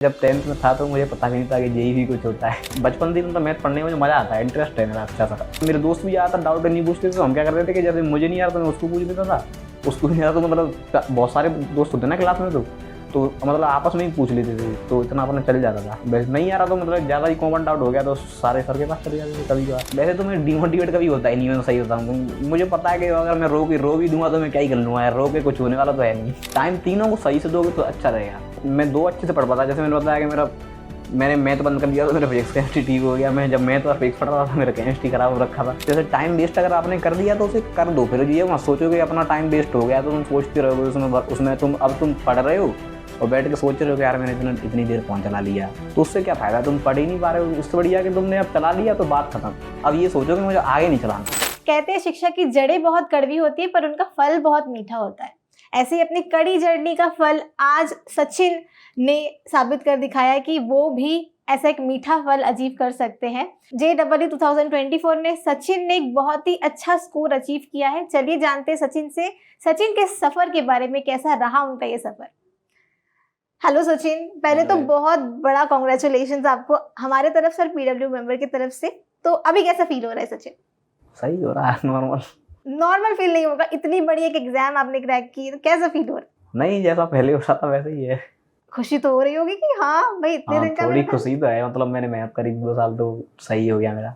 जब 10th में था तो मुझे पता भी नहीं था कि जेईई भी कुछ होता है। बचपन से मतलब मैथ पढ़ने में मुझे मजा आता है, इंटरेस्ट है मेरा अच्छा सा। मेरे दोस्त भी ज़्यादातर डाउट नहीं पूछते थे, तो हम क्या करते थे कि जैसे मुझे नहीं आता तो मैं उसको पूछ लेता था, उसको नहीं आता तो मतलब बहुत सारे दोस्त होते हैं ना क्लास में, तो मतलब आपस में ही पूछ लेते थे, तो इतना अपना चल जाता था। वैसे नहीं आ रहा तो मतलब ज़्यादा ही कॉमन डाउट हो गया तो सारे सर के पास चले जाते थे कभी कभार। वैसे तो मैं डिमोटिवेट कभी होता ही नहीं, मैं सही बताऊँ तो मुझे पता है कि अगर मैं रो भी दूंगा तो मैं क्या ही कर लूँगा यार, रो के कुछ होने वाला तो है नहीं। टाइम तीनों को सही से दोगे तो अच्छा रहेगा। मैं दो अच्छे से पढ़ पाता, जैसे मैंने बताया कि मैंने मैथ बंद कर दिया तो मेरा फिजिक्स केमिस्ट्री ठीक हो गया। मैं जब मैथ और फिजिक्स पढ़ रहा था मेरा केमिस्ट्री खराब हो रखा था। जैसे टाइम वेस्ट अगर आपने कर दिया तो उसे कर दो, फिर ये मत सोचो कि अपना टाइम वेस्ट हो गया तो तुम सोचते रहोगे उसमें तुम पढ़ रहे हो और बैठ के सोच रहे हो कि यार मैंने इतनी देर फ़ोन चला लिया, तो उससे क्या फ़ायदा, तुम पढ़ ही नहीं पा रहे हो। उससे बढ़िया कि तुमने अब चला लिया तो बात खत्म। अब ये सोचो कि मुझे आगे नहीं चलाना। कहते हैं शिक्षा की जड़ें बहुत कड़वी होती है पर उनका फल बहुत मीठा होता है। ऐसे ही अपनी कड़ी जर्नी का फल आज सचिन ने साबित कर दिखाया कि वो भी ऐसा एक मीठा फल अचीव कर सकते हैं। JEE 2024 में सचिन ने एक बहुत ही अच्छा स्कोर अचीव किया है। चलिए जानते हैं सचिन के सफर के बारे में, कैसा रहा उनका ये सफर। हेलो सचिन, पहले तो बहुत बड़ा कॉन्ग्रेचुलेशन आपको हमारे तरफ से और PW मेंबर की तरफ से। तो अभी कैसा फील हो रहा है सचिन? सही हो रहा है, नॉर्मल फील नहीं होगा, इतनी बड़ी एक एग्जाम आपने क्रैक की, तो कैसा फील हो रहा है? नहीं, जैसा पहले हो रहा था वैसे ही है। खुशी तो हो रही होगी कि हाँ भाई इतने दिन का थोड़ी मेहनत। खुशी तो है, मतलब मैंने मेहनत करी 2 साल तो सही हो गया मेरा।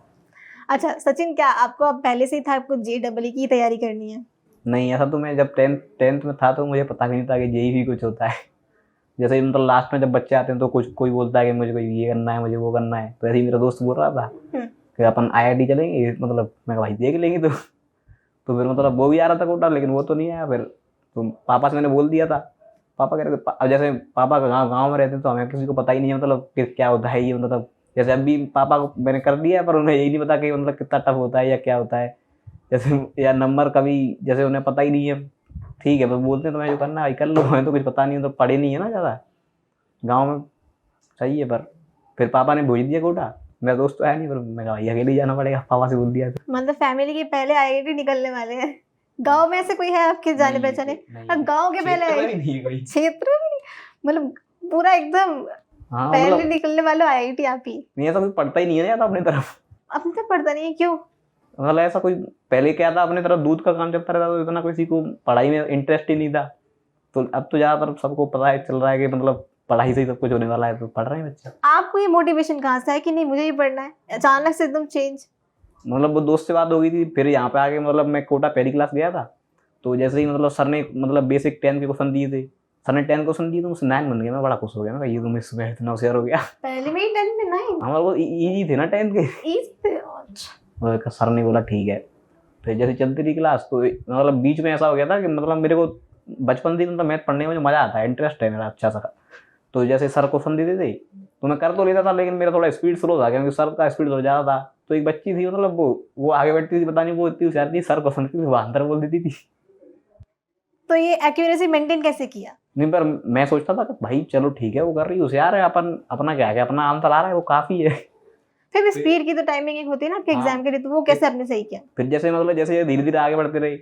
अच्छा सचिन, क्या आपको अब पहले से ही था आपको JEE की तैयारी करनी है? नहीं, ऐसा तो मैं जब टेंथ में था तो मुझे पता भी नहीं था कि जेईई भी कुछ होता है। जैसे मतलब लास्ट में जब बच्चे आते हैं तो कुछ कोई बोलता है कि मुझे कोई ये करना है, मुझे वो करना है, तो ऐसे ही मेरा दोस्त बोल रहा था कि अपन IIT चलेंगे, मतलब मैं भाई देख लेंगे। तो फिर मतलब वो भी आ रहा था कोटा, लेकिन वो तो नहीं आया। फिर तो पापा से मैंने बोल दिया था। पापा कह रहे थे, अब जैसे पापा गाँव में रहते हैं तो हमें किसी को पता ही नहीं है मतलब कि क्या होता है ये, मतलब जैसे अभी पापा को मैंने कर दिया पर उन्हें यही नहीं पता कि मतलब कितना टफ होता है या क्या होता है, जैसे या नंबर कभी जैसे उन्हें पता ही नहीं है। ठीक है, तो बोलते हैं तुम्हें जो करना है कर लो, हमें तो कुछ पता नहीं है, तो पढ़े नहीं है ना ज़्यादा गाँव में। सही है, पर फिर पापा ने भेज दिया कोटा। मेरा दोस्त तो है नहीं, पर मैं कहा अकेले ही जाना पड़ेगा, पापा से बोल दिया। मतलब फैमिली के पहले IIT निकलने वाले हैं। गांव में ऐसे कोई है आपके जाने पहचाने? गांव के पहले क्षेत्र में मतलब पूरा एकदम पहले निकलने वाले IIT आप ही? नहीं, ऐसा कोई पढ़ता ही नहीं है अपनी तरफ। अपने तरफ पढ़ता नहीं है, क्यों? मतलब ऐसा कोई पहले क्या था, अपनी तरफ दूध का काम चलता रहता तो इतना किसी को पढ़ाई में इंटरेस्ट ही नहीं था। तो अब तो ज़्यादातर सबको पता है, चल रहा है कि मतलब पढ़ाई से ही सब कुछ होने वाला है, तो पढ़ रहे हैं बच्चे। आपको ये मोटिवेशन कहाँ से है कि नहीं मुझे ही पढ़ना है, अचानक से एकदम चेंज? मतलब वो दोस्त से बात हो गई थी, फिर यहाँ पे आके मतलब मैं कोटा पहली क्लास गया था, तो जैसे ही मतलब सर ने मतलब बेसिक 10 के क्वेश्चन दिए थे, सर ने 10 क्वेश्चन दिए तो मुझसे 9 बन गया। मैं बड़ा खुश हो गया, मैं ये तो मैं इसमें इतना होशियार हो गया। पहले में ही 10 में 9? हमारे वो इजी थे ना 10 के। सर ने बोला ठीक है। फिर जैसे चलती रही क्लास तो मतलब बीच में ऐसा हो गया था कि मतलब मेरे को बचपन से मतलब मैथ पढ़ने में मज़ा आता है, इंटरेस्ट है मेरा अच्छा सा। तो जैसे सर क्वेश्चन देते थे तो मैं कर तो लेता था, लेकिन मेरा थोड़ा स्पीड स्लो था क्योंकि सर का स्पीड थोड़ा ज़्यादा था। तो एक बच्ची थी, मतलब वो आगे बैठती थी, पता नहीं वो इतनी होशियार थी, सर क्वेश्चन थी वो अंदर बोल देती थी। तो ये एक्यूरेसी मेंटेन कैसे किया? नहीं, पर मैं सोचता था कि भाई चलो ठीक है, वो कर रही है होशियार है, अपन अपना क्या है, अपना आंसर आ रहा है वो काफ़ी है। फिर स्पीड की तो टाइमिंग एक होती है ना आपके एग्जाम के लिए, तो वो कैसे आपने सही किया? फिर जैसे मतलब जैसे धीरे धीरे आगे बढ़ते रहे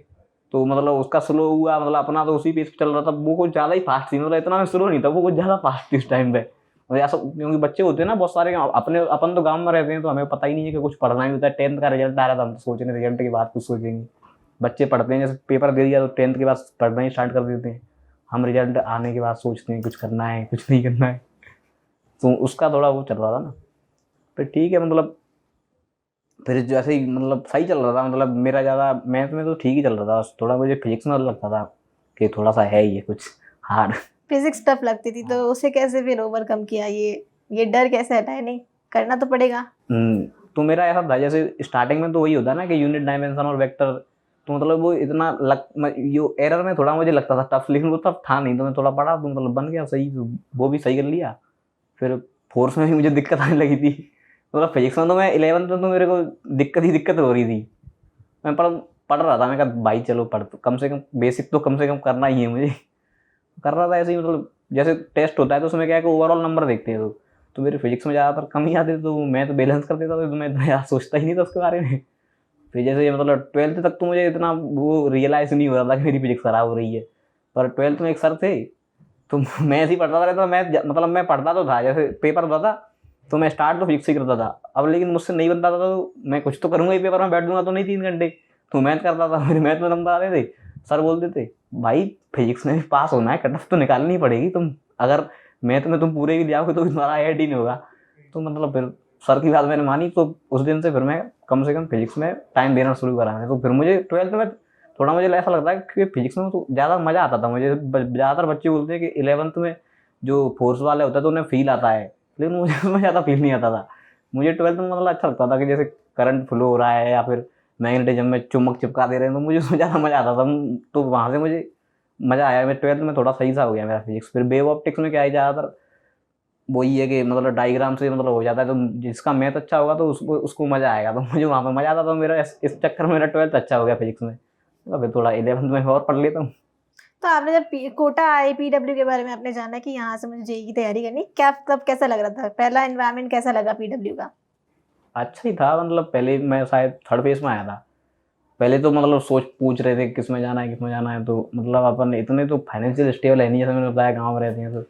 तो मतलब उसका स्लो हुआ, मतलब अपना तो उसी पेस पे चल रहा था। वो कुछ ज़्यादा ही फास्ट थी, मतलब इतना स्लो नहीं था, वो कुछ ज़्यादा फास्ट थी उस टाइम पे। और ऐसा क्योंकि बच्चे होते हैं ना बहुत सारे, अपन तो गाँव में रहते हैं तो हमें पता ही नहीं है कि कुछ पढ़ना ही होता है। 10th का रिजल्ट आ रहा था, हम तो सोच रहे रिजल्ट के बाद कुछ सोचेंगे। बच्चे पढ़ते हैं, जैसे पेपर दे दिया तो 10th के बाद पढ़ना ही स्टार्ट कर देते हैं। हम रिजल्ट आने के बाद सोचते हैं कुछ करना है कुछ नहीं करना है, तो उसका थोड़ा वो चल रहा था ना। फिर ठीक है, मतलब फिर जैसे ही मतलब सही चल रहा था, मतलब मेरा ज़्यादा मैथ में तो ठीक ही चल रहा था, थोड़ा मुझे फिजिक्स में लगता था कि थोड़ा सा है ये कुछ हार्ड। फिजिक्स टफ लगती थी, तो उसे कैसे फिर ओवरकम किया? ये डर कैसे हटाया? नहीं करना तो पड़ेगा। तो मेरा ऐसा था, जैसे स्टार्टिंग में तो वही होता है ना कि यूनिट डायमेंशन और वेक्टर, तो मतलब वो इतना यो एरर में थोड़ा मुझे लगता था टफ, लेकिन वो टफ था नहीं, तो मैं थोड़ा पढ़ा तो मतलब बन गया सही, तो वो भी सही कर लिया। फिर फोर्थ में भी मुझे दिक्कत आने लगी थी, मतलब फिजिक्स में तो मैं 11th में तो मेरे को दिक्कत हो रही थी। मैं पढ़ रहा था, मैं कहा भाई चलो पढ़, तो कम से कम बेसिक तो कम से कम करना ही है मुझे। कर रहा था ऐसे ही, मतलब जैसे टेस्ट होता है तो उसमें क्या है कि ओवरऑल नंबर देखते हैं, तो मेरे फिजिक्स में ज़्यादातर कम ही आते थे, तो मैं तो बैलेंस कर देता था, तो मैं इतना यार सोचता ही नहीं था उसके बारे में। फिर जैसे मतलब 12th तक तो मुझे इतना वो रियलाइज़ नहीं हो रहा था कि मेरी फिजिक्स ख़राब हो रही है। पर 12th में एक सर थे, तो मैं ऐसे ही पढ़ता रहता, मतलब मैं पढ़ता तो था, जैसे पेपर होता था तो मैं स्टार्ट तो फिजिक्स से करता था। अब लेकिन मुझसे नहीं बनता था तो मैं कुछ तो करूँगा ही, पेपर में बैठ दूंगा तो नहीं 3 घंटे, तो मैथ करता था। मेरे मैथ में नंबर आते थे, सर बोलते थे भाई फिजिक्स में भी पास होना है, कट ऑफ तो निकालनी पड़ेगी, तुम अगर मैथ में तुम पूरे भी ले आओगे तो भी तुम्हारा ऐड ही नहीं होगा। तो मतलब फिर सर की बात मैंने मानी, तो उस दिन से फिर मैं कम से कम फिजिक्स में टाइम देना शुरू करा मैंने। तो फिर मुझे 12th में थोड़ा मुझे ऐसा लगता है कि फिजिक्स में तो ज़्यादा मज़ा आता था मुझे। ज़्यादातर बच्चे बोलते हैं कि 11th में जो फोर्स वाले होता है तो उन्हें फील आता है, लेकिन मुझे उसमें ज़्यादा फील नहीं आता था। मुझे 12th में मतलब अच्छा लगता था कि जैसे करंट फ्लो हो रहा है या फिर मैग्नेटिज्म में चुम्बक चिपका दे रहे हैं, तो मुझे उसमें ज़्यादा मज़ा आता था। तो वहाँ से मुझे मज़ा आया। मैं 12th में थोड़ा सही सा हो गया मेरा फिजिक्स। फिर वेव ऑप्टिक्स में क्या है, ज़्यादातर वही है कि मतलब डायग्राम से मतलब हो जाता है, तो जिसका मैथ अच्छा होगा तो उसको उसको मज़ा आएगा, तो मुझे वहाँ पे मज़ा आता था। मेरा इस चक्कर में मेरा 12th अच्छा हो गया फिजिक्स में। तो फिर थोड़ा 11th में और पढ़ लेता हूँ। तो आपने जब कोटा आई पीडब्ल्यू के बारे में आपने जाना कि यहाँ से मुझे जेई की तैयारी करनी, क्या तब कैसा लग रहा था, पहला एनवायरनमेंट कैसा लगा पीडब्ल्यू का? अच्छा ही था, मतलब पहले मैं शायद थर्ड फेज में आया था। पहले तो मतलब सोच पूछ रहे थे किस में जाना है, किस में जाना है, तो मतलब अपन इतने तो फाइनेंशियल स्टेबल है नहीं, जैसे मैंने बताया गाँव में रहते हैं, तो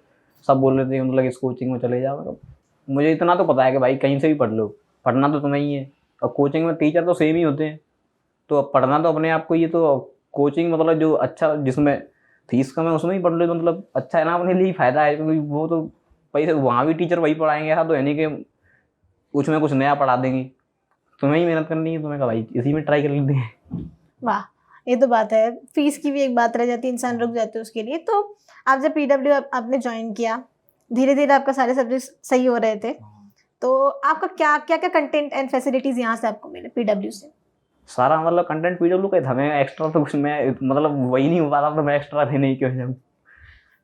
सब बोल रहे थे कि मतलब इस कोचिंग में चले जाओ। मतलब मुझे इतना तो पता है कि भाई कहीं से भी पढ़ लो, पढ़ना तो तुम्हें ही है। और कोचिंग में टीचर तो सेम ही होते हैं, तो अब पढ़ना तो अपने आप को ही है। तो कोचिंग मतलब जो अच्छा जिसमें फीस कम है उसमें ही पढ़ लो, तो मतलब अच्छा है ना, अपने लिए ही फ़ायदा है, क्योंकि वो तो पैसे वहाँ भी टीचर वही पढ़ाएंगे, ऐसा तो है नहीं कि उसमें कुछ नया पढ़ा देंगे। तुम्हें ही मेहनत करनी है, तुम्हें कहा भाई इसी में ट्राई कर लेते हैं। वाह, ये तो बात है, फीस की भी एक बात रह जाती है, इंसान रुक जाते हैं उसके लिए। तो आप जब पीडब्ल्यू आपने ज्वाइन किया, धीरे धीरे आपका सारे सब्जेक्ट सही हो रहे थे, तो आपका क्या क्या क्या कंटेंट एंड फैसिलिटीज यहाँ से आपको मिले पीडब्ल्यू से? सारा मतलब कंटेंट पीडब्ल्यू का ही था। मैं एक्स्ट्रा तो कुछ मैं मतलब वही नहीं हो पा रहा, तो मैं एक्स्ट्रा थे नहीं क्यों जाऊँ।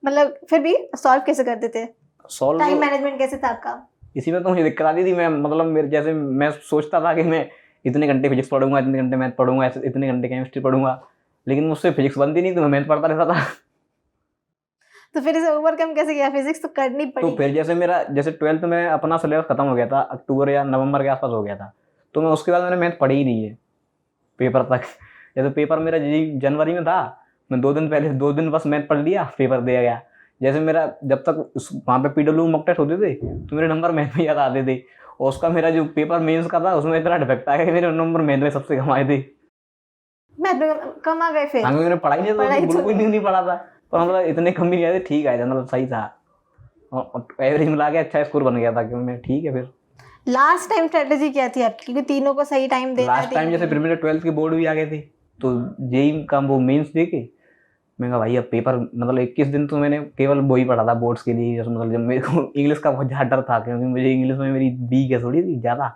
मतलब फिर भी सॉल्व कैसे करते थे, सॉल्व टाइम मैनेजमेंट कैसे था आपका? इसी में तो मुझे दिक्कत आती थी। मैं मतलब मेरे जैसे मैं सोचता था कि मैं इतने घंटे फिजिक्स पढ़ूंगा, इतने घंटे मैथ पढ़ूंगा, इतने घंटे केमिस्ट्री पढ़ूंगा, लेकिन मुझसे फिजिक्स बनती नहीं, तो मैं मैथ पढ़ता रहता था। तो फिर इसे ओवरकम कैसे किया, फिजिक्स तो करनी तो पड़ी। फिर जैसे 12th में अपना सिलेबस खत्म हो गया था, अक्टूबर या नवंबर के आसपास हो गया था, तो मैं उसके बाद मैंने मैथ पढ़ी ही नहीं है पेपर तक। जैसे पेपर मेरा जनवरी में था, मैं 2 दिन पहले 2 दिन बस मैथ पढ़ लिया, पेपर दिया गया। जैसे मेरा जब तक वहाँ पे पीडब्ल्यू मॉक टेस्ट होते थे तो मेरे नंबर मैथ में ज़्यादा आते थे, और उसका मेरा जो पेपर मेंस का था उसमें इतना डिफेक्ट आया कि मेरे नंबर मैथ में सबसे कम आए थे। मैथ में कम आ गए फिर? हाँ, मैंने पढ़ाई नहीं था, पढ़ाई तो बिल्कुल नहीं पढ़ा था, पर मतलब इतने कम भी नहीं आए थे, ठीक आए थे, मतलब सही था। और एवरेज मिला के अच्छा स्कोर बन गया था, क्योंकि मैं ठीक है। फिर लास्ट टाइम स्ट्रेटेजी क्या थी आपकी, क्योंकि तीनों को सही टाइम देना है, लास्ट टाइम जैसे फिर मेरे 12th के बोर्ड भी आ गए थे, तो जेई का वो मेंस दे के मैं कहा भाई अब पेपर मतलब 21 दिन तो मैंने केवल वो ही पढ़ा था बोर्ड्स के लिए। जैसे मतलब जब मेरे को इंग्लिश का बहुत ज़्यादा डर था, क्योंकि मुझे इंग्लिश में मेरी वीक है थोड़ी सी ज़्यादा।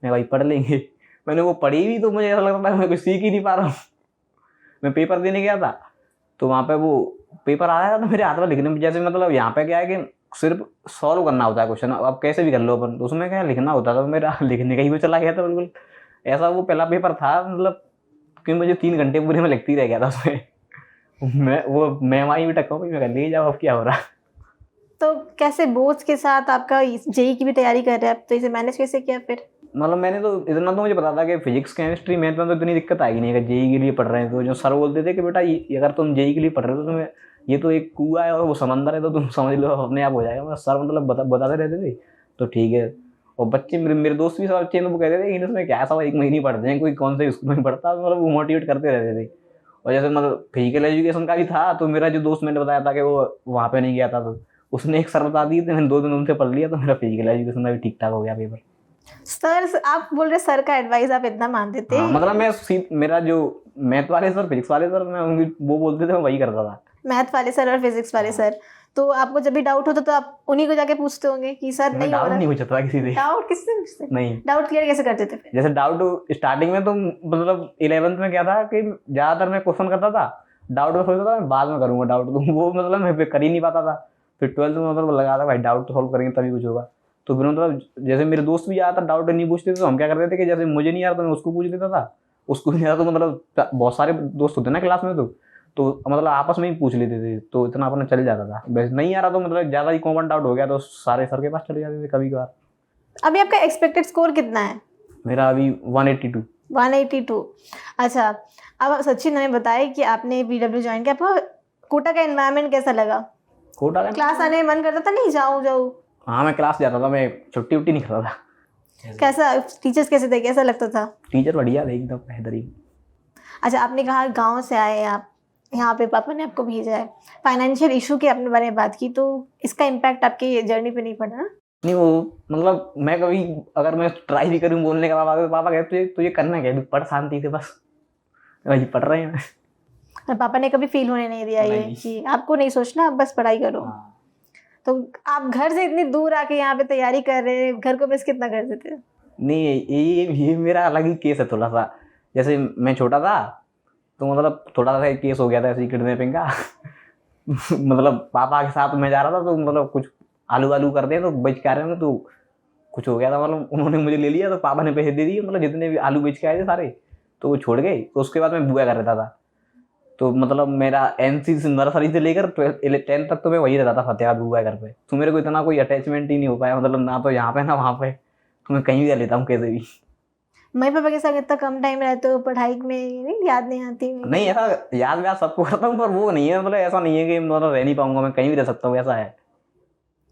मैं भाई पढ़ लेंगे, मैंने वो पढ़ी भी तो मुझे ऐसा लगता था मैं कुछ सीख ही नहीं पा रहा हूँ। मैं पेपर देने गया था, तो वहाँ पे वो पेपर आया था तो मेरे हाथ में लिखने में जैसे मतलब यहाँ पे क्या है कि सिर्फ सॉल्व करना होता है क्वेश्चन, अब कैसे भी कर लो अपन, तो उसमें क्या लिखना होता था, तो मेरा लिखने का ही में चला गया था बिल्कुल। ऐसा वो पहला पेपर था मतलब कि मुझे 3 घंटे पूरे में लिखती रह गया था उसमें। मैं वो मैं वहीं भी टक्का हुई, मैं कहा ले जाओ अब क्या हो रहा। तो कैसे बोर्ड्स के साथ आपका जेई की भी तैयारी कर रहे हैं आप, तो इसे मैनेज कैसे किया फिर? मतलब मैंने तो इतना तो मुझे पता था कि फिजिक्स केमिस्ट्री मैथ में तो इतनी दिक्कत आएगी नहीं, अगर जेई के लिए पढ़ रहे हैं तो। जो सर बोलते थे कि बेटा अगर तुम जेई के लिए पढ़ रहे हो तो तुम्हें ये तो एक कुआं है और वो समंदर है, तो तुम समझ लो अपने आप हो जाएगा। मतलब सर मतलब बताते रहते थे, तो ठीक है। और बच्चे मेरे दोस्त भी सब बच्चे तो वो कहते थे इंग्लिश में क्या सब 1 महीने ही पढ़ते हैं, कोई कौन से स्कूल में पढ़ता, मतलब वो मोटिवेट करते रहते थे। और जैसे मतलब फिजिकल एजुकेशन का भी था, तो मेरा जो दोस्त मैंने बताया था कि वो वहाँ पे नहीं गया था, तो उसने एक सर बता दिए थे, मैंने 2 दिन उनसे पढ़ लिया, तो मेरा फिजिकल एजुकेशन का भी ठीक ठाक हो गया पेपर। सर, आप बोल रहे सर का एडवाइस आप इतना मानते थे? हाँ, मतलब मेरा जो मैथ वाले सर फिजिक्स वाले सर मैं उनकी वो बोलते थे मैं वही करता था। मैथ वाले सर और फिजिक्स वाले सर, तो आपको जब भी डाउट होता तो आप उन्हीं को जाके पूछते होंगे कि सर मैं नहीं हो डाउट रहा? नहीं पूछता था किसी से। डाउट किससे पूछते? नहीं, डाउट क्लियर कैसे करते थे फिर? जैसे डाउट स्टार्टिंग में तो मतलब 11th में क्या था कि ज़्यादातर मैं क्वेश्चन करता था, डाउट में सोचता था मैं बाद में करूँगा डाउट, तो वो मतलब मैं कर ही नहीं पाता था। फिर 12th में मतलब लगा था भाई डाउट तो सॉल्व करेंगे तभी कुछ होगा। तो फिर मतलब जैसे मेरे दोस्त भी ज़्यादातर डाउट नहीं पूछते थे, तो हम क्या करते थे कि जैसे मुझे नहीं आ रहा तो मैं उसको पूछ लेता था, उसको नहीं आ रहा तो मतलब बहुत सारे दोस्त होते ना क्लास में, तो मतलब आपस में ही पूछ लेते थे, तो इतना अपना चल जाता था। वैसे नहीं आ रहा तो मतलब ज़्यादा ही कॉमन डाउट हो गया तो सारे सर के पास चले जाते थे कभी कभार। अभी आपका एक्सपेक्टेड स्कोर कितना है? मेरा अभी 182। 182। अच्छा, अब सचिन हमें बताए कि आपने पीडब्ल्यू ज्वाइन किया, आपको कोटा का एनवायरनमेंट कैसा लगा? कोटा का क्लास आने में मन करता था नहीं जाऊँ जाऊँ? हाँ मैं क्लास जाता था, मैं छुट्टी उट्टी नहीं करता था। कैसा टीचर्स कैसे थे, कैसा लगता था? टीचर बढ़िया थे एकदम बेहतरीन। अच्छा, आपने कहा गांव से आए आप, यहाँ पे पापा ने आपको भेजा है, फाइनेंशियल इशू के अपने बारे में बात की, तो इसका इम्पैक्ट आपकी जर्नी पे नहीं पड़ा ना? नहीं वो मतलब मैं कभी अगर मैं ट्राई भी करूँ बोलने का, पापा कहते तुझे तुझे करना क्या है, तू पढ़ शांति से बस। वही पढ़ रहे हैं। और पापा ने कभी फील होने नहीं दिया ये नहीं। कि आपको नहीं सोचना, आप बस पढ़ाई करो? हाँ। तो आप घर से इतनी दूर आके यहाँ पे तैयारी कर रहे हैं, घर को मिस कितना करते थे? नहीं ये मेरा अलग ही केस है थोड़ा सा। जैसे मैं छोटा था तो मतलब थोड़ा सा केस हो गया था ऐसे किडनैपिंग का। मतलब पापा के साथ मैं जा रहा था तो मतलब कुछ आलू आलू करते हैं तो बेच के आ रहे होंगे तो कुछ हो गया था, मतलब उन्होंने मुझे ले लिया तो पापा ने पैसे दे दिए, मतलब जितने भी आलू बेच के आए थे सारे तो वो छोड़ गए। तो उसके बाद मैं बुआ कर रहता था, तो मतलब मेरा एनसी से नर्सरी से लेकर 10th तक तो मैं वही रहता था फतेहाबाद बुआ घर पे। तो मेरे को इतना कोई अटैचमेंट ही नहीं हो पाया, मतलब ना तो यहाँ पे ना वहाँ पे, तो मैं कहीं भी रह लेता हूँ कैसे भी। मम्मी पापा के साथ इतना कम टाइम रहते हो, पढ़ाई में नहीं याद नहीं आती? नहीं ऐसा याद व्याद सबको करता हूँ पर वो नहीं है, मतलब ऐसा नहीं है कि मतलब रह नहीं पाऊंगा, मैं कहीं भी रह सकता हूँ, ऐसा है।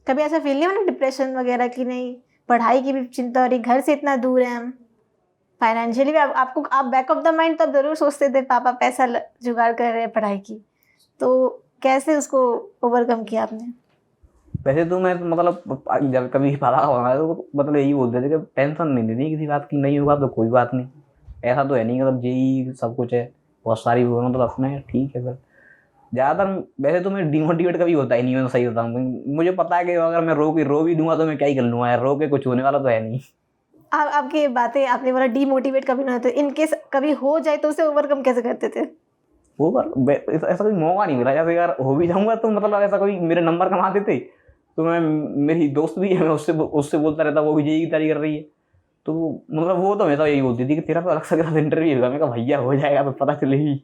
कभी ऐसा फील नहीं होना डिप्रेशन वगैरह की? नहीं, पढ़ाई की भी चिंता हो रही, घर से इतना दूर है हम, फाइनेंशियली भी आपको, आप बैक ऑफ द माइंड तब जरूर सोचते थे पापा पैसा जुगाड़ कर रहे हैं पढ़ाई की, तो कैसे उसको ओवरकम किया आपने? वैसे तो मैं मतलब जब कभी पाला होगा तो मतलब यही बोलते थे कि टेंशन नहीं लेनी किसी बात की, नहीं होगा तो कोई बात नहीं। ऐसा तो है नहीं मतलब जेई सब कुछ है, बहुत सारी वो मतलब अपने ठीक है सर। ज़्यादातर वैसे तो मैं डिमोटिवेट कभी होता ही नहीं, मैं सही बताऊँ। मुझे पता है कि अगर मैं रो भी दूंगा तो मैं क्या ही कर लूँगा यार, रो के कुछ होने वाला तो है नहीं। आपकी ये बातें, आपने बोला डीमोटिवेट कभी ना होते, इनकेस कभी हो जाए तो उसे ओवरकम कैसे करते थे? वो ऐसा कोई मौका नहीं मिला, जैसे यार हो भी जाऊंगा तो मतलब ऐसा कोई मेरे नंबर कमाते थे तो मैं, मेरी दोस्त भी है, मैं उससे बोलता रहता, वो भी जेई की तैयारी कर रही है, तो मतलब वो तो हमेशा यही बोलती थी कि तेरा तो अलग से इंटरव्यू होगा। मैं कहा भैया हो जाएगा तो पता चलेगी।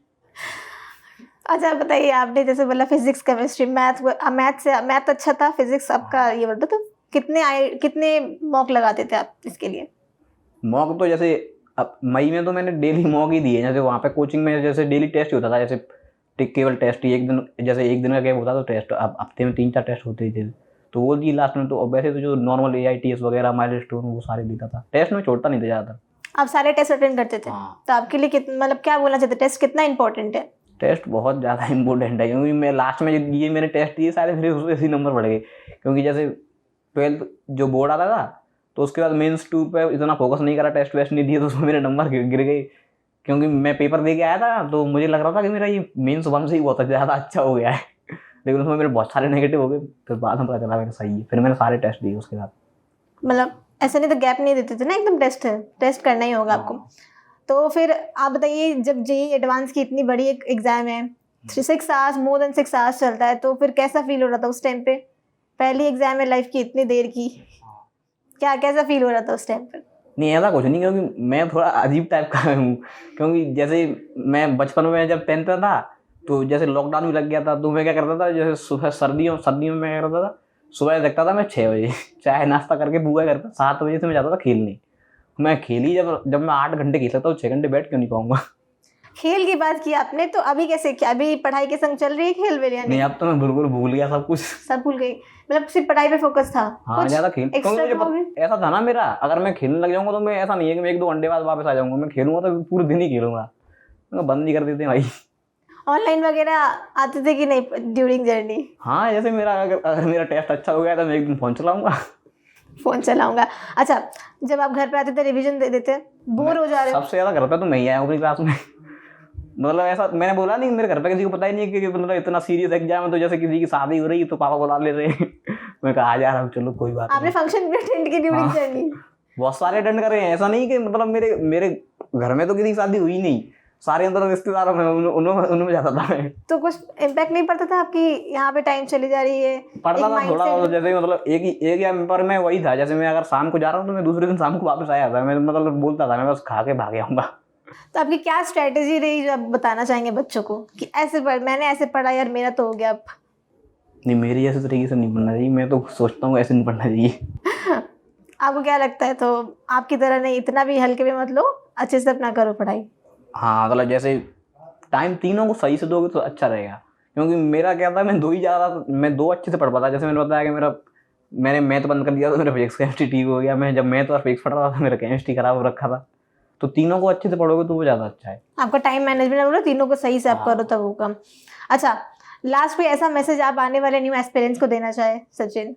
अच्छा बताइए, आपने जैसे बोला फिजिक्स केमिस्ट्री मैथ अच्छा था, फिजिक्स आपका ये बोलते तो कितने मॉक लगाते थे आप इसके लिए? मॉक तो जैसे अब मई में तो मैंने डेली मॉक ही दिए, जैसे वहाँ पे कोचिंग में जैसे डेली टेस्ट होता था, जैसे केवल टेस्ट ही एक दिन, जैसे एक दिन का गैप होता तो टेस्ट, अब हफ्ते में 3-4 टेस्ट होते ही थे, तो वो दी लास्ट में। तो वैसे तो जो नॉर्मल AITS वगैरह माइलस्टोन वो सारे देता था, टेस्ट में छोड़ता नहीं था ज़्यादातर। आप सारे टेस्ट अटेंड करते थे? हाँ। तो आपके लिए कितना, मतलब क्या बोलना चाहते, टेस्ट कितना इंपॉर्टेंट है? टेस्ट बहुत ज़्यादा इंपॉर्टेंट है, क्योंकि मैं लास्ट में ये मैंने टेस्ट दिए सारे, फिर उसमें इसी नंबर बढ़ गए। क्योंकि जैसे 12th जो बोर्ड आता था तो उसके बाद मेंस 2 पे इतना फोकस नहीं करा, टेस्ट वेस्ट नहीं दिए, तो उसमें मेरे नंबर गिर गए। क्योंकि मैं पेपर दे के आया था तो मुझे लग रहा था कि मेरा ये मेंस 1 से ही बहुत ज़्यादा अच्छा हो गया है। लेकिन उसमें मेरे बहुत सारे नेगेटिव हो गए, फिर बाद में पता चला मेरा सही है, फिर मैंने सारे टेस्ट दिए उसके बाद। मतलब ऐसे नहीं तो गैप नहीं देते थे ना, एकदम टेस्ट करना ही होगा आपको। तो फिर आप बताइए, जब जेई एडवांस की इतनी बड़ी एक एग्जाम है, 6 आवर्स, मोर देन 6 आवर्स चलता है, तो फिर कैसा फील हो रहा था उस टाइम पे? पहली एग्जाम है लाइफ की इतनी देर की, कैसा फील हो रहा था उस टाइम पर? नहीं ऐसा कुछ नहीं, क्योंकि मैं थोड़ा अजीब टाइप का हूँ। क्योंकि जैसे मैं बचपन में जब 10th में था तो जैसे लॉकडाउन भी लग गया था, तो मैं क्या करता था, जैसे सुबह सर्दियों में मैं क्या करता था, सुबह देखता था मैं 6 बजे चाय नाश्ता करके बुआ घर पर, 7 बजे से मैं जाता था खेलने। मैं खेली जब मैं 8 घंटे खेल सकता हूँ, 6 घंटे बैठ क्यों नहीं पाऊंगा। खेल की बात की आपने, तो अभी कैसे, क्या अभी पढ़ाई के संग चल रही है खेल वेल या नहीं नहीं? अब तो मैं बिल्कुल भूल गया सब कुछ। सब भूल गई, मतलब सिर्फ पढ़ाई पे फोकस था? हाँ ज्यादा खेल, क्योंकि मुझे ऐसा था ना मेरा, अगर मैं खेलने लग जाऊंगा तो मैं, ऐसा नहीं है कि मैं 1-2 घंटे बाद वापस आ जाऊंगा, मैं खेलूंगा तो पूरे दिन ही खेलूंगा। मैं बंद नहीं कर देते भाई। ऑनलाइन वगैरह आते थे कि नहीं ड्यूरिंग जर्नी? हाँ जैसे मेरा अगर मेरा टेस्ट अच्छा हो गया तो मैं एक दिन फोन चलाऊंगा। फोन चलाऊंगा। अच्छा, जब आप घर पे आते थे रिवीजन दे देते, बोर हो जा रहे हो? सबसे ज्यादा घर पे तो मैं ही आया हूँ अपनी क्लास में। मतलब ऐसा मैंने बोला नहीं, मेरे घर पे किसी को पता ही नहीं कि मतलब इतना सीरियस एग्जाम है, तो जैसे किसी की शादी हो रही है तो पापा बुला ले रहे हैं। मैं कहा जा रहा हूँ, चलो कोई बात आपने नहीं। फंक्शन भी अटेंड की ड्यूरिंग जर्नी? बहुत सारे अटेंड करे हैं, ऐसा नहीं कि मतलब मेरे घर में तो किसी की शादी हुई नहीं, सारे अंदर रिश्तेदारों में उनमें जाता था मैं। तो कुछ इम्पैक्ट नहीं पड़ता था आपकी, यहाँ पे टाइम चली जा रही है? पढ़ता था थोड़ा बहुत, जैसे मतलब एक या पर मैं वही था, जैसे मैं अगर शाम को जा रहा हूँ तो मैं दूसरे दिन शाम को वापस आया था, मैं मतलब बोलता था मैं बस खा के भाग आऊंगा। तो आपकी क्या स्ट्रेटेजी रही जो आप बताना चाहेंगे बच्चों को कि मैंने ऐसे पढ़ा यार, मेरा तो हो गया अब? नहीं मेरी ऐसे तरीके से नहीं पढ़ना चाहिए, मैं तो सोचता हूँ ऐसे नहीं पढ़ना चाहिए। आपको क्या लगता है? तो आपकी तरह नहीं, इतना भी हल्के में मत लो, अच्छे से अपना करो पढ़ाई। हाँ मतलब जैसे टाइम तीनों को सही से दोगे तो अच्छा रहेगा, क्योंकि मेरा क्या था, मैं दो अच्छे से पढ़ पाता। जैसे मैंने बताया कि मैंने मैथ बंद कर दिया तो मेरा फिजिक्स केमिस्ट्री ठीक हो गया। मैं जब मैथ और फिजिक्स पढ़ रहा था मेरा केमिस्ट्री खराब हो रखा था। तो तीनों को अच्छे से पढ़ोगे तो वो ज़्यादा अच्छा है। आपका टाइम मैनेजमेंट बोलो, तीनों को सही से आप करो तब वो कम। अच्छा, लास्ट पे ऐसा मैसेज आप आने वाले न्यू एस्पिरेंट्स को देना चाहे सचिन?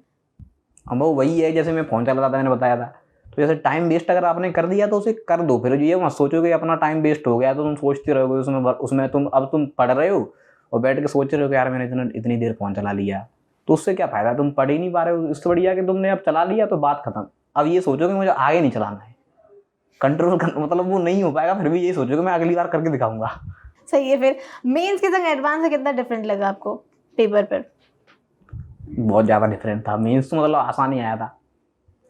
अब वो वही है, जैसे मैं फ़ोन चलाता था, मैंने बताया था। तो जैसे टाइम वेस्ट अगर आपने कर दिया तो उसे कर दो। फिर ये मत सोचो कि अपना टाइम वेस्ट हो गया तो तुम सोचते रहोगे उसमें तुम पढ़ रहे हो और बैठ के सोच रहे हो कि यार मैंने इतनी देर फ़ोन चला लिया, तो उससे क्या फ़ायदा, तुम पढ़ ही नहीं पा रहे हो। इससे बढ़िया कि तुमने अब चला लिया तो बात खत्म। अब ये सोचो कि मुझे आगे नहीं चलाना है, कंट्रोल कर, मतलब वो नहीं हो पाएगा। फिर भी ये सोचो कि मैं अगली बार करके दिखाऊंगा। सही है। फिर मेंस के संग एडवांस से कितना डिफरेंट लगा आपको पेपर पर? बहुत ज़्यादा डिफरेंट था। मेंस तो मतलब आसान ही आया था।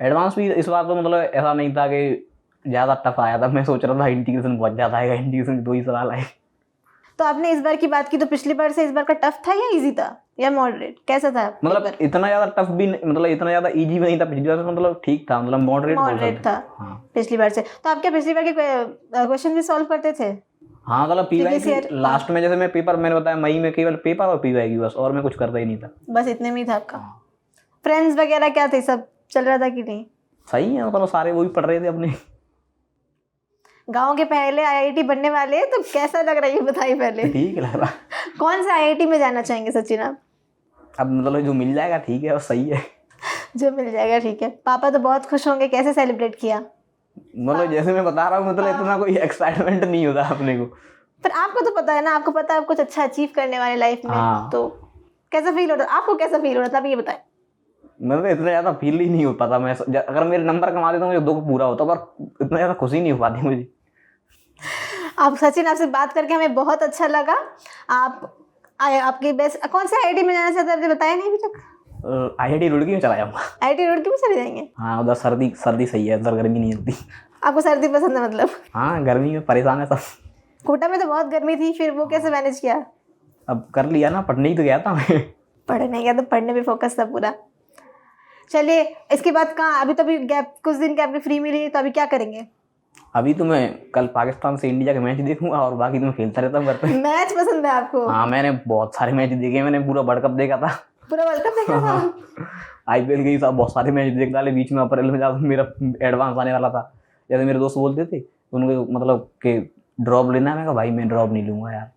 एडवांस भी इस बार तो मतलब ऐसा नहीं था कि ज़्यादा टफ आया था। मैं सोच रहा था इंटीग्रेशन बहुत ज़्यादा आएगा, इंटीग्रेशन के 2 ही सवाल आए। तो आपने इस बार की बात की तो पिछली बार से इस बार का टफ था या इजी था या मॉडरेट, कैसा था मतलब पेपर? इतना ज़्यादा टफ भी नहीं, मतलब इतना ज़्यादा इजी भी नहीं था। पिछली बार से मतलब ठीक था, मतलब मॉडरेट था। हाँ। पिछली बार से तो आप क्या पिछली बार के क्वेश्चन भी सॉल्व करते थे? हाँ, मतलब पीवाई क्योंकि की लास्ट में जैसे मैंने बताया मई में केवल पेपर और पीवाई की बस, और मैं कुछ करता ही नहीं था। बस इतने में ही था आपका। फ्रेंड्स वगैरह क्या थे, सब चल रहा था कि नहीं? सही है, मतलब सारे वही पढ़ रहे थे अपने। गांव के पहले आईआईटी बनने वाले हैं, तो कैसा लग रहा है ये बताइए पहले। ठीक लग रहा। कौन से आईआईटी में जाना चाहेंगे सचिन आप? अब मतलब जो मिल जाएगा ठीक है और सही है। जो मिल जाएगा ठीक है। पापा तो बहुत खुश होंगे, कैसे सेलिब्रेट किया? मतलब जैसे मैं बता रहा हूँ, मतलब इतना कोई एक्साइटमेंट नहीं होता अपने को। पर आपको तो पता है ना, आपको पता है आप कुछ अच्छा अचीव करने वाले लाइफ में। हाँ। तो कैसा फील हो रहा था आपको, कैसा फील हो रहा था, आप ये बताएं। मतलब इतना ज़्यादा फील ही नहीं हो पाता। मैं अगर मेरे नंबर कमा देता मुझे दुख पूरा होता, पर इतना ज़्यादा खुशी नहीं हो पाती मुझे। आप सचिन, आपसे बात करके हमें बहुत अच्छा लगा। आपकी बेस्ट कौन से आईआईटी में जाना चाहते हैं, आपने बताया नहीं अभी तक? IIT रुड़की में चला जाऊँगा। आईआईटी रुड़की में चले जाएंगे? हाँ, उधर सर्दी सही है, उधर गर्मी नहीं होती। आपको सर्दी पसंद है मतलब? हाँ, गर्मी में परेशान है सब। कोटा में तो बहुत गर्मी थी, फिर वो कैसे मैनेज किया? अब कर लिया ना, पढ़ने ही तो गया था मैं। पढ़ने गया तो पढ़ने पे फोकस था पूरा। चलिए, इसके बाद कहाँ, अभी तो अभी गैप, कुछ दिन गैप में फ्री मिली तो अभी क्या करेंगे? अभी तो मैं कल पाकिस्तान से इंडिया का मैच देखूंगा और बाकी तो मैं खेलता रहता हूँ घर पे। मैच पसंद है आपको? हाँ, मैंने बहुत सारे मैच देखे। मैंने पूरा वर्ल्ड कप देखा था। पूरा वर्ल्ड कप देखा था? IPL के ही साथ बहुत सारे मैच देख डाले। बीच में अप्रैल में जब मेरा एडवांस आने वाला था, जैसे मेरे दोस्त बोलते थे उनको मतलब कि ड्रॉप लेना है, मैं कहा भाई मैं ड्रॉप नहीं लूँगा यार।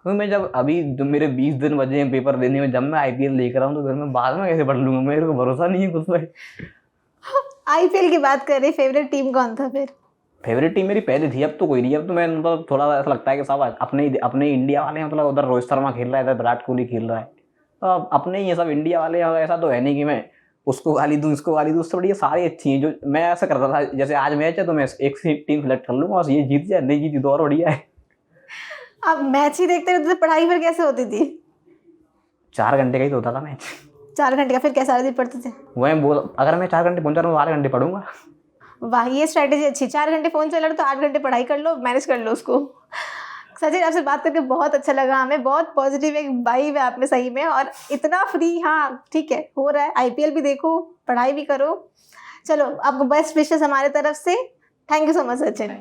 तो मैं जब मेरे 20 दिन बचे हैं पेपर देने में, जब मैं IPL देख रहा हूँ तो फिर मैं बाद में कैसे पढ़ लूँगा? मेरे को भरोसा नहीं है कुछ पे। आईपीएल की बात करें, फेवरेट टीम कौन था फिर? फेवरेट टीम मेरी पहले थी, अब तो कोई नहीं। अब तो मैं मतलब थोड़ा ऐसा लगता है कि सब अपने इंडिया वाले हैं। मतलब उधर रोहित शर्मा खेल रहा है, इधर विराट कोहली खेल रहा है, तो अब अपने ही ये सब इंडिया वाले हैं। ऐसा तो है नहीं कि मैं उसको गाली दूँ इसको गाली दूँ। उससे बढ़िया सारी अच्छी हैं। जो मैं ऐसा करता था, जैसे आज मैच है तो मैं एक टीम सेलेक्ट कर लूँगा, बस ये जीत जाए, नहीं जीती तो और बढ़िया है। आप मैच ही देखते रहते थे, पढ़ाई फिर कैसे होती थी? 4 घंटे का ही तो होता था मैच। 4 घंटे का, फिर क्या सारे दिन पढ़ते थे? अगर मैं 4 घंटे पहुँचा रहा हूँ 8 घंटे पढ़ूंगा। वाह, ये स्ट्रैटेजी अच्छी। 4 घंटे फोन चला रहे तो 8 घंटे पढ़ाई कर लो, मैनेज कर लो उसको। सचिन, आपसे बात करके बहुत अच्छा लगा हमें। बहुत पॉजिटिव एक वाइब है आप में सही में, और इतना फ्री। हाँ ठीक है, हो रहा है। IPL भी देखो, पढ़ाई भी करो। चलो, आपको बेस्ट विशेस हमारे तरफ से। Thank you so much Sachin.